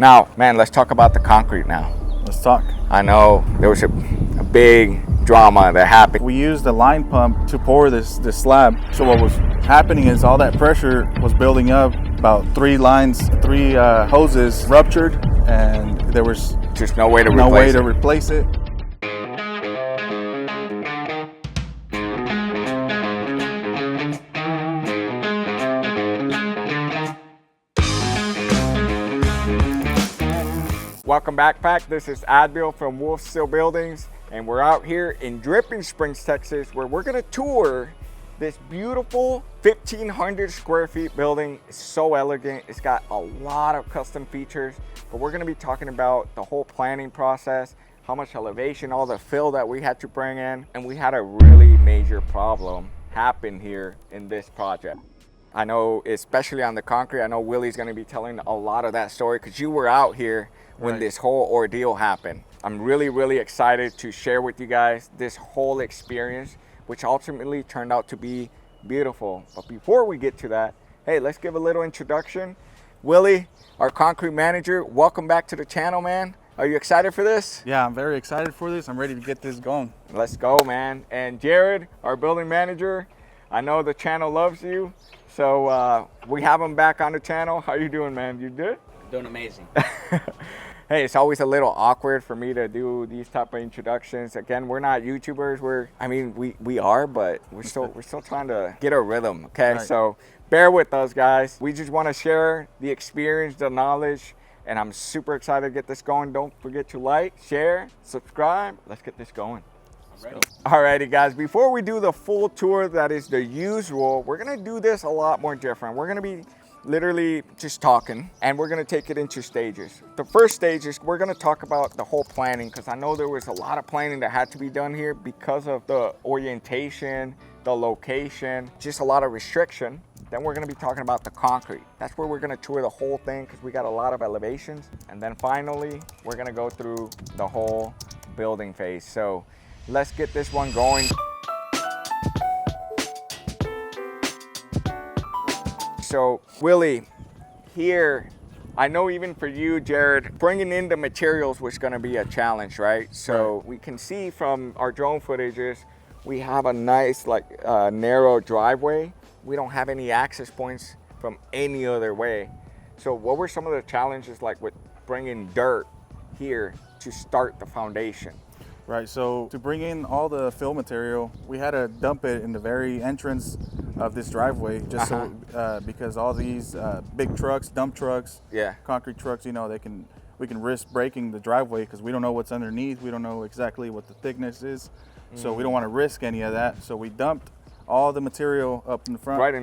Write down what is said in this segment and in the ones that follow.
Now, man, let's talk about the concrete now. Let's talk. I know there was a big drama that happened. We used a line pump to pour this slab. So what was happening is all that pressure was building up. About three hoses ruptured, and there was Just no way to replace it. Welcome backpack. This is Advil from WolfSteel Buildings, and we're out here in Dripping Springs, Texas, where we're gonna tour this beautiful 1,500 square feet building. It's so elegant. It's got a lot of custom features, but we're gonna be talking about the whole planning process, how much elevation, all the fill that we had to bring in, and we had a really major problem happen here in this project. I know, especially on the concrete, I know Willie's gonna be telling a lot of that story because you were out here when this whole ordeal happened. I'm really excited to share with you guys this whole experience, which ultimately turned out to be beautiful. But before we get to that, hey, let's give a little introduction. Willie, our concrete manager, welcome back to the channel, man. Are you excited for this? Yeah, I'm very excited for this. I'm ready to get this going. Let's go, man. And Jared, our building manager, I know the channel loves you, so we have him back on the channel. How you doing, man? You good? Doing amazing. Hey, it's always a little awkward for me to do these type of introductions. Again, we're not YouTubers. We are, but we're still trying to get a rhythm. Okay, Right. So bear with us, guys. We just want to share the experience, the knowledge, and I'm super excited to get this going. Don't forget to like, share, subscribe. Let's get this going. Alrighty, guys. Before we do the full tour that is the usual, we're gonna do this a lot more different. We're gonna be literally just talking, and we're gonna take it into stages. The first stage is we're gonna talk about the whole planning, because I know there was a lot of planning that had to be done here because of the orientation, the location, just a lot of restriction. Then we're gonna be talking about the concrete. That's where we're gonna tour the whole thing because we got a lot of elevations. And then finally, we're gonna go through the whole building phase. So let's get this one going. So Willie, here, I know even for you, Jared, bringing in the materials was gonna be a challenge, right? So we can see from our drone footages, we have a nice narrow driveway. We don't have any access points from any other way. So what were some of the challenges like with bringing dirt here to start the foundation? Right, so to bring in all the fill material, we had to dump it in the very entrance of this driveway, just so because all these big trucks, dump trucks, concrete trucks, you know, we can risk breaking the driveway because we don't know what's underneath. We don't know exactly what the thickness is, so we don't want to risk any of that. So we dumped all the material up in the front, right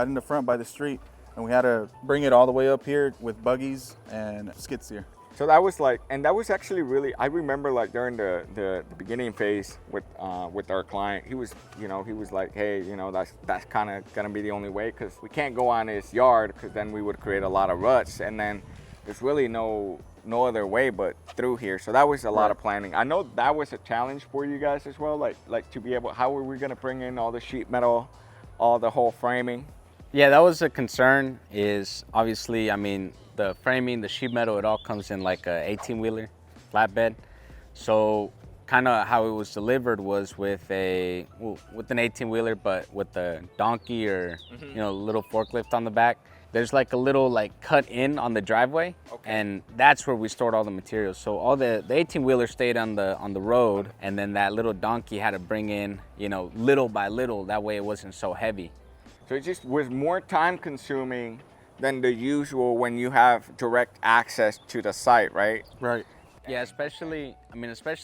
in the front by the street, and we had to bring it all the way up here with buggies and skid steer. So that was and that was actually really, I remember during the beginning phase with our client, he was like, hey, that's kind of gonna be the only way because we can't go on his yard because then we would create a lot of ruts, and then there's really no other way but through here. So that was a lot of planning. I know that was a challenge for you guys as well, like to be able, how were we gonna bring in all the sheet metal, all the whole framing? Yeah, that was a concern. Is obviously, I mean, the framing, the sheet metal, it all comes in like a 18-wheeler flatbed. So kind of how it was delivered was with an 18-wheeler, but with a donkey or little forklift on the back. There's like a little cut in on the driveway, and that's where we stored all the materials. So all the 18-wheeler stayed on the road, and then that little donkey had to bring in, little by little. That way it wasn't so heavy. So it just was more time consuming than the usual when you have direct access to the site, right? Right. Yeah, especially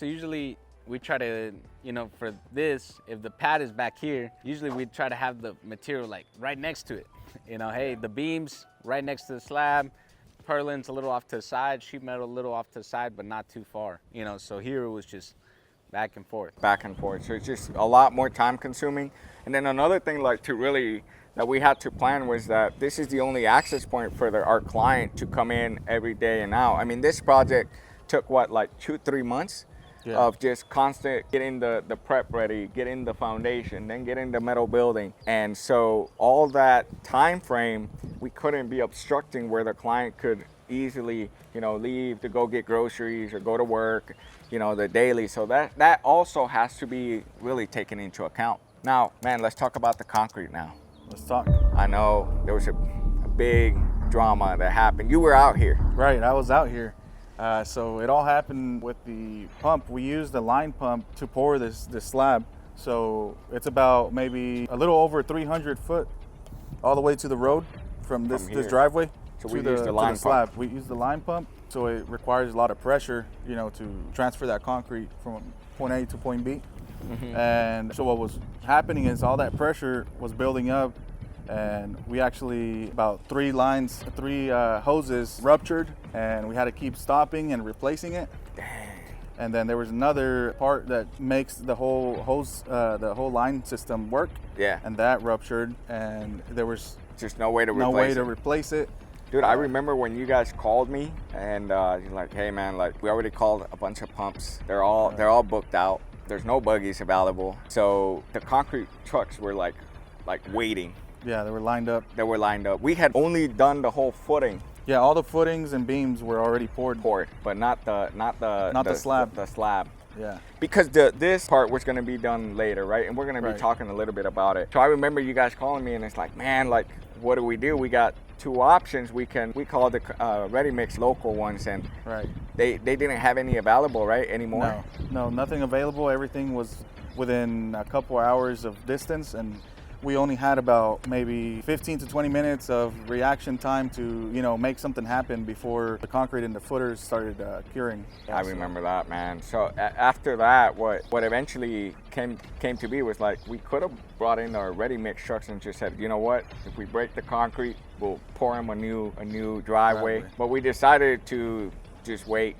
usually we try to, for this, if the pad is back here, usually we try to have the material right next to it. Hey, the beams right next to the slab, purlin's a little off to the side, sheet metal a little off to the side, but not too far. So here it was just back and forth. Back and forth. So it's just a lot more time consuming. And then another thing that we had to plan was that this is the only access point for our client to come in every day and out. I mean, this project took 2-3 months of just constant getting the prep ready, getting the foundation, then getting the metal building. And so all that time frame, we couldn't be obstructing where the client could easily, you know, leave to go get groceries or go to work, you know, the daily. So that also has to be really taken into account. Now, man, let's talk about the concrete now. Let's talk. I know there was a big drama that happened. You were out here. Right, I was out here. So it all happened with the pump. We used the line pump to pour this slab. So it's about maybe a little over 300 foot all the way to the road from this driveway so to we use the line slab. pump. We use the line pump, so it requires a lot of pressure, you know, to transfer that concrete from point A to point B. And so what was happening is all that pressure was building up, and we actually, about three hoses ruptured, and we had to keep stopping and replacing it. And then there was another part that makes the whole hose, the whole line system work. Yeah. And that ruptured, and there was just no way to replace it. Dude, I remember when you guys called me, and you're like, "Hey, man, like we already called a bunch of pumps. They're all booked out. There's no buggies available." So the concrete trucks were like waiting. Yeah, they were lined up. We had only done the whole footing. Yeah, all the footings and beams were already poured, but not the slab. The slab. Yeah. Because this part was going to be done later, right? And we're going to be talking a little bit about it. So I remember you guys calling me, and it's like, man, like, what do? We got two options. We called the ready mix local ones, and they didn't have any available, right, anymore. No, nothing available. Everything was within a couple hours of distance, and we only had about maybe 15 to 20 minutes of reaction time to, you know, make something happen before the concrete and the footers started curing. I remember that, man. So after that, what eventually came to be was like, we could have brought in our ready mix trucks and just said, you know what, if we break the concrete, we'll pour them a new driveway. But we decided to just wait.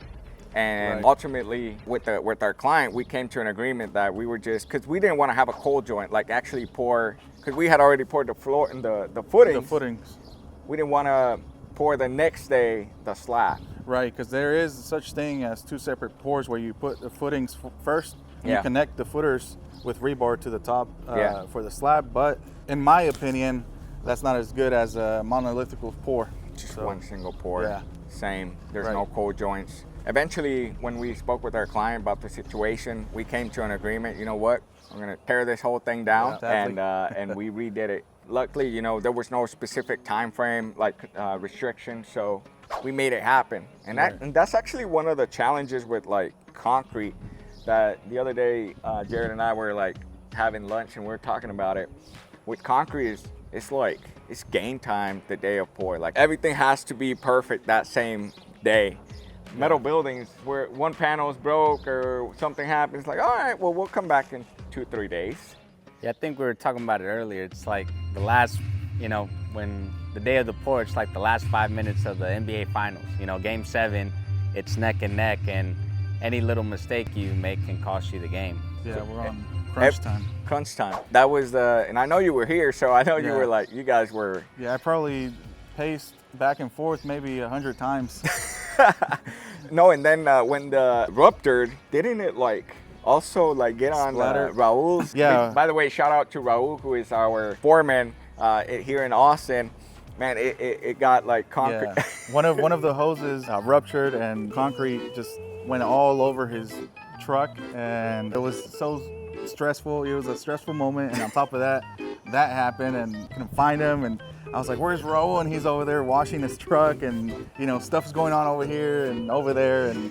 And ultimately, with our client, we came to an agreement that we were because we didn't want to have a cold joint, like actually pour, because we had already poured the floor and the footings. We didn't want to pour the next day the slab. Right, because there is such thing as two separate pours where you put the footings first, and you connect the footers with rebar to the top for the slab. But in my opinion, that's not as good as a monolithic pour. Just one single pour. Yeah. Same. There's no cold joints. Eventually, when we spoke with our client about the situation, we came to an agreement. You know what? We're gonna tear this whole thing down, and we redid it. Luckily, you know, there was no specific time frame restriction, so we made it happen. And that's actually one of the challenges with like concrete. That the other day, Jared and I were like having lunch, and we were talking about it. With concrete, it's game time the day of pour. Like everything has to be perfect that same day. Metal buildings where one panel is broke or something happens, like, all right, well, we'll come back in 2-3 days. Yeah, I think we were talking about it earlier. It's like the last, you know, when the day of the pour, it's like the last 5 minutes of the NBA Finals. You know, Game 7, it's neck and neck, and any little mistake you make can cost you the game. Yeah, we're on crunch time. Crunch time. That was and I know you were here, so I know you were like, you guys were. Yeah, I probably paced back and forth maybe 100 times. No, and then when the ruptured, didn't it also get on Raul's? Yeah. By the way, shout out to Raul, who is our foreman here in Austin. Man, it got concrete. Yeah. One of the hoses ruptured, and concrete just went all over his truck, and it was so stressful. It was a stressful moment, and on top of that happened, and couldn't find him, and I was like, "Where's Raul?" And he's over there washing his truck, and you know, stuff's going on over here and over there, and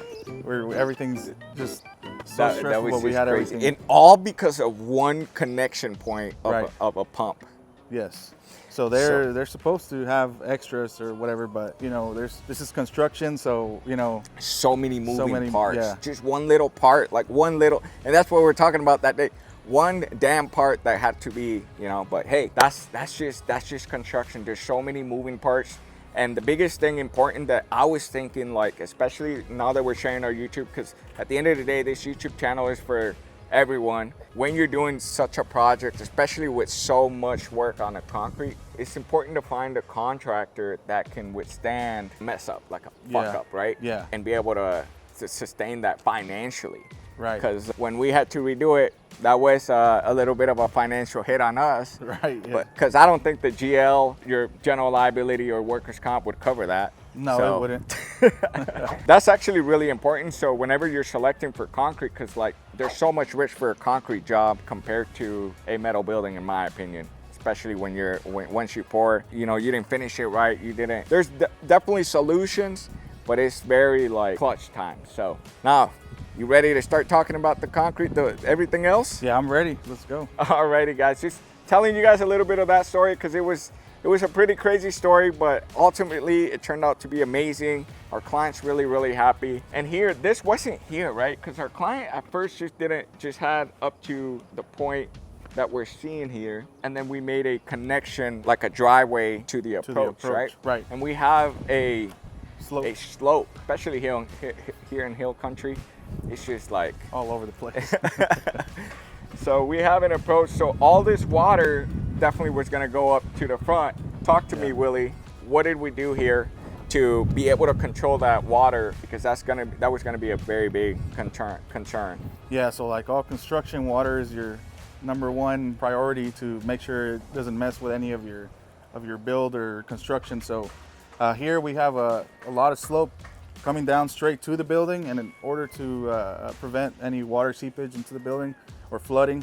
everything's just so stressful. That was but we had crazy, everything. and all because of one connection point of a pump. Yes. So they're supposed to have extras or whatever, but you know, this is construction, so you know, so many moving parts. Yeah. Just one little part, and that's what we're talking about that day. One damn part that had to be, you know, but hey, that's just construction. There's so many moving parts. And the biggest thing important that I was thinking, especially now that we're sharing our YouTube, because at the end of the day, this YouTube channel is for everyone. When you're doing such a project, especially with so much work on the concrete, it's important to find a contractor that can withstand mess up, like a fuck up, right? Yeah. And be able to sustain that financially. Right. Because when we had to redo it, that was a little bit of a financial hit on us. Right. Yeah. But because I don't think the GL, your general liability or workers' comp, would cover that. No, so, it wouldn't. That's actually really important. So whenever you're selecting for concrete, because like there's so much risk for a concrete job compared to a metal building, in my opinion. Especially when once you pour, you know, you didn't finish it right, you didn't. There's definitely solutions, but it's very like clutch time. So now, you ready to start talking about the concrete, everything else? Yeah, I'm ready. Let's go. Alrighty, guys. Just telling you guys a little bit of that story because it was a pretty crazy story, but ultimately it turned out to be amazing. Our client's really happy. And here, this wasn't here, right? Because our client at first just had up to the point that we're seeing here, and then we made a connection like a driveway to the approach, right? Right. And we have a slope, especially here in hill country. It's just like all over the place. So we have an approach. So all this water definitely was going to go up to the front. Talk to me, Willie. What did we do here to be able to control that water? Because that was going to be a very big concern. Yeah. So like all construction, water is your number one priority to make sure it doesn't mess with any of your build or construction. So here we have a lot of slope coming down straight to the building, and in order to prevent any water seepage into the building or flooding,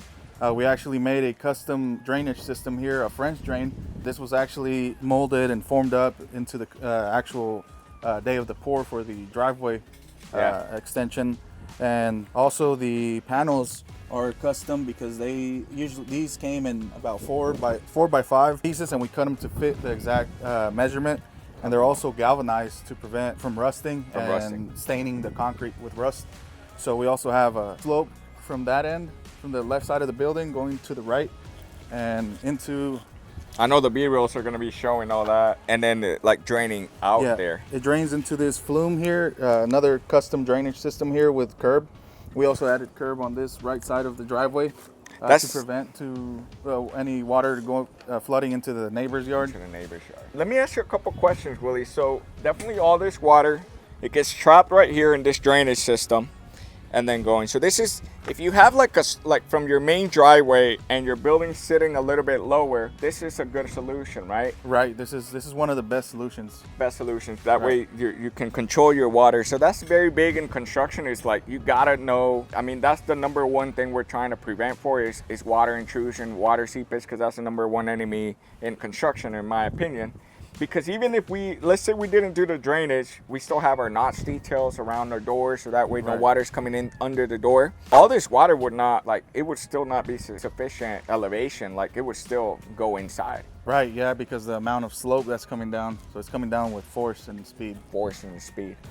we actually made a custom drainage system here, a French drain. This was actually molded and formed up into the actual day of the pour for the driveway extension. And also the panels are custom because these came in about 4 by 5 pieces, and we cut them to fit the exact measurement. And they're also galvanized to prevent from rusting and staining the concrete with rust. So we also have a slope from that end, from the left side of the building going to the right and into. I know the B-reels are going to be showing all that, and then like draining out there. It drains into this flume here, another custom drainage system here with curb. We also added curb on this right side of the driveway to prevent any water going flooding into the neighbor's yard. Let me ask you a couple questions, Willie. So definitely all this water, it gets trapped right here in this drainage system, and then going. So this is, if you have like from your main driveway and your building sitting a little bit lower, this is a good solution, right? Right. This is one of the best solutions. That way you can control your water. So that's very big in construction. Is like you gotta know. I mean, that's the number one thing we're trying to prevent for is water intrusion, water seepage, because that's the number one enemy in construction, in my opinion. Because even if let's say we didn't do the drainage, we still have our notch details around our doors, so that way no water's coming in under the door. All this water would still not be sufficient elevation, like it would still go inside. Right, yeah, because the amount of slope that's coming down, so it's coming down with force and speed.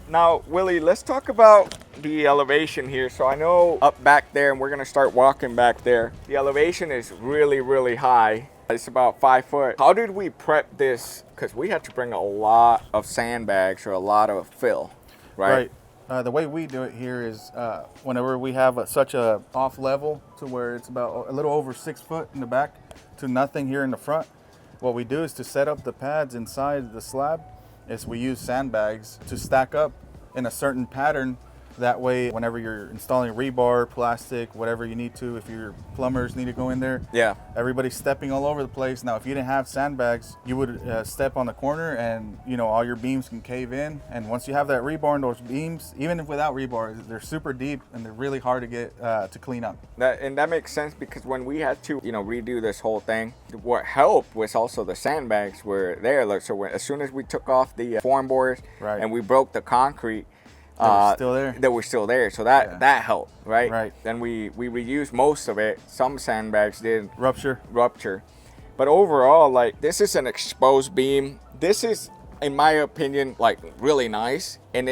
Now, Willie, let's talk about the elevation here. So I know up back there, and we're gonna start walking back there, the elevation is really high. It's about 5 foot. How did we prep this? Because we had to bring a lot of sandbags or a lot of fill, right? The way we do it here is whenever we have such a off level to where it's about a little over 6 foot in the back to nothing here in the front, what we do is to set up the pads inside the slab is we use sandbags to stack up in a certain pattern. That way, whenever you're installing rebar, plastic, whatever you need to, if your plumbers need to go in there, everybody's stepping all over the place. Now, if you didn't have sandbags, you would step on the corner and, you know, all your beams can cave in. And once you have that rebar in those beams, even if without rebar, they're super deep and they're really hard to get to clean up. That makes sense because when we had to, redo this whole thing, what helped was also the sandbags were there. So as soon as we took off the form boards and we broke the concrete, they were still there. So that helped, right? Right. Then we reused most of it. Some sandbags did rupture. But overall, like, this is an exposed beam. This is, in my opinion, like really nice. And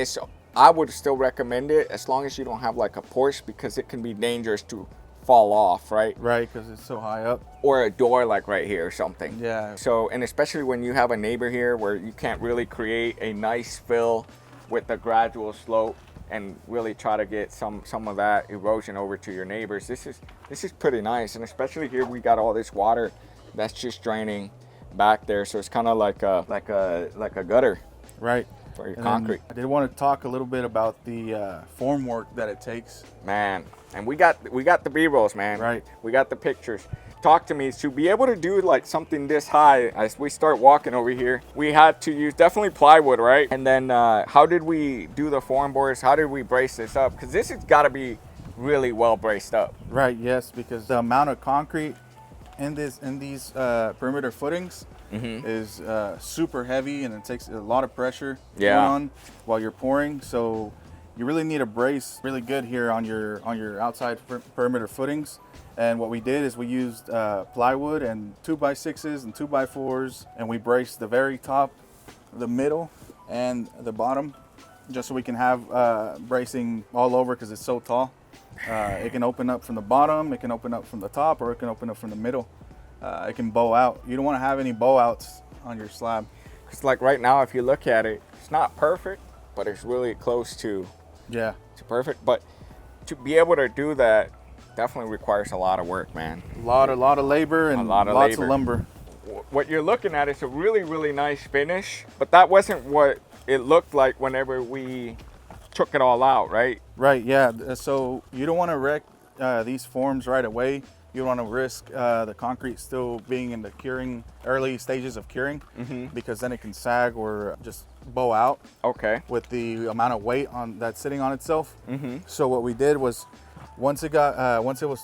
I would still recommend it as long as you don't have like a porch, because it can be dangerous to fall off, right? Right, because it's so high up. Or a door like right here or something. Yeah. So, and especially when you have a neighbor here where you can't really create a nice fill with the gradual slope and really try to get some of that erosion over to your neighbors. This is pretty nice, and especially here we got all this water that's just draining back there, so it's kind of like a gutter, right, for your concrete. I did want to talk a little bit about the form work that it takes, man. And we got the B-rolls, man. Right. We got the pictures. talk to me, to be able to do like something this high, as we start walking over here, we had to use definitely plywood, right? And then how did we do the form boards? How did we brace this up? Because this has got to be really well braced up. Right, yes, because the amount of concrete in these perimeter footings is super heavy, and it takes a lot of pressure going on while you're pouring. So you really need a brace really good here on your outside perimeter footings. And what we did is we used plywood and 2x6s and 2x4s, and we braced the very top, the middle, and the bottom, just so we can have bracing all over because it's so tall. It can open up from the bottom, it can open up from the top, or it can open up from the middle. It can bow out. You don't want to have any bow outs on your slab. Because like right now, if you look at it, it's not perfect, but it's really close to perfect. But to be able to do that definitely requires a lot of work, man. A lot of labor and lots of lumber. What you're looking at is a really nice finish, but that wasn't what it looked like whenever we took it all out, right? Right, yeah. So you don't want to wreck these forms right away. You don't want to risk the concrete still being in the early stages of curing, because then it can sag or just bow out. Okay. With the amount of weight that's sitting on itself. So what we did was, once it was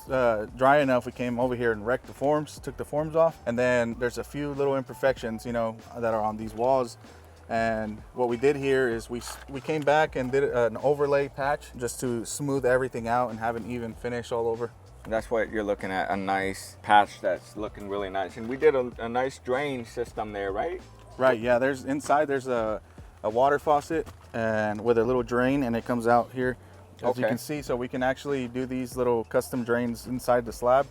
dry enough, we came over here and wrecked the forms, took the forms off, and then there's a few little imperfections, that are on these walls. And what we did here is we came back and did an overlay patch just to smooth everything out and have an even finish all over. That's what you're looking at, a nice patch that's looking really nice. And we did a nice drain system there, right? Right, yeah. There's a water faucet and with a little drain, and it comes out here, as you can see. So we can actually do these little custom drains inside the slab,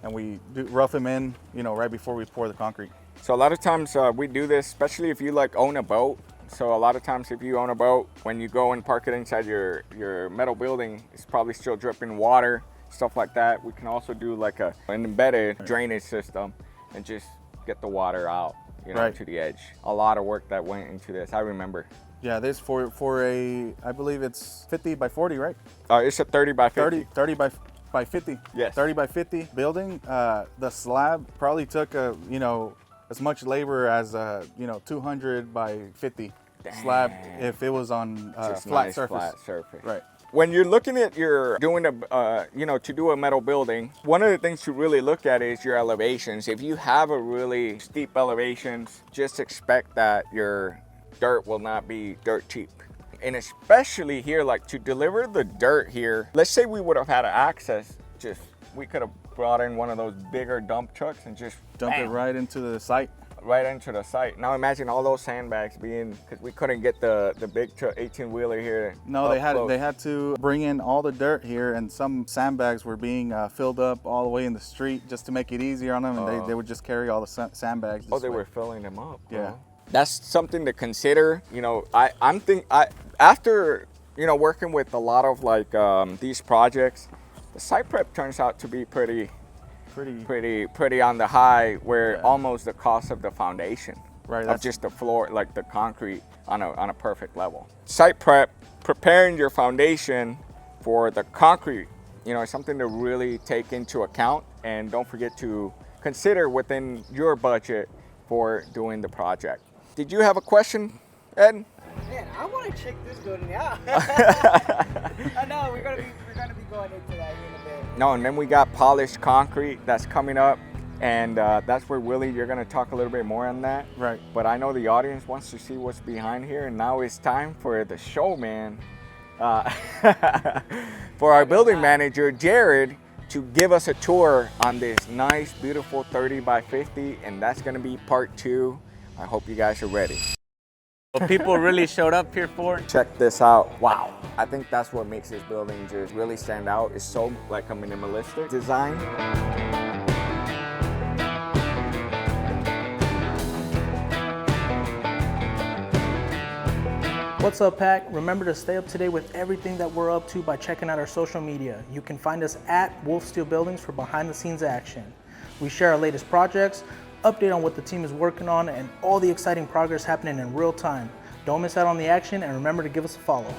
and we rough them in, right before we pour the concrete. So a lot of times we do this, especially if you own a boat. So a lot of times if you own a boat, when you go and park it inside your metal building, it's probably still dripping water, stuff like that. We can also do an embedded drainage system and just get the water out, to the edge. A lot of work that went into this, I remember. Yeah, this for a, I believe it's 50 by 40, right? It's a 30 by 50. 30 by 50. Yes. 30 by 50 building. The slab probably took as much labor as 200 by 50 slab if it was on flat surface. Right. When you're looking at to do a metal building, one of the things to really look at is your elevations. If you have a really steep elevations, just expect that your dirt will not be dirt cheap. And especially here, to deliver the dirt here, let's say we would have had access, we could have brought in one of those bigger dump trucks and just dump it right into the site. Right into the site. Now imagine all those sandbags because we couldn't get the big 18-wheeler here. No, they had to bring in all the dirt here, and some sandbags were being filled up all the way in the street just to make it easier on them, and they would just carry all the sandbags. Oh, they were filling them up. Yeah. That's something to consider. After working with a lot of these projects, the site prep turns out to be pretty on the high, where almost the cost of the foundation, right, of just the floor, the concrete on a perfect level. Site prep, preparing your foundation for the concrete, is something to really take into account, and don't forget to consider within your budget for doing the project. Did you have a question, Ed? Man, I want to check this building out. I know we're gonna be going into that in a bit. No, and then we got polished concrete that's coming up, and that's where Willie, you're gonna talk a little bit more on that. Right. But I know the audience wants to see what's behind here, and now it's time for the show, man. For our building manager, Jared, to give us a tour on this nice, beautiful 30 by 50, and that's gonna be part 2. I hope you guys are ready. What people really showed up here for. Check this out. Wow. I think that's what makes this building just really stand out. It's so a minimalistic design. What's up, Pack? Remember to stay up to date with everything that we're up to by checking out our social media. You can find us at WolfSteel Buildings for behind the scenes action. We share our latest projects, update on what the team is working on, and all the exciting progress happening in real time. Don't miss out on the action, and remember to give us a follow.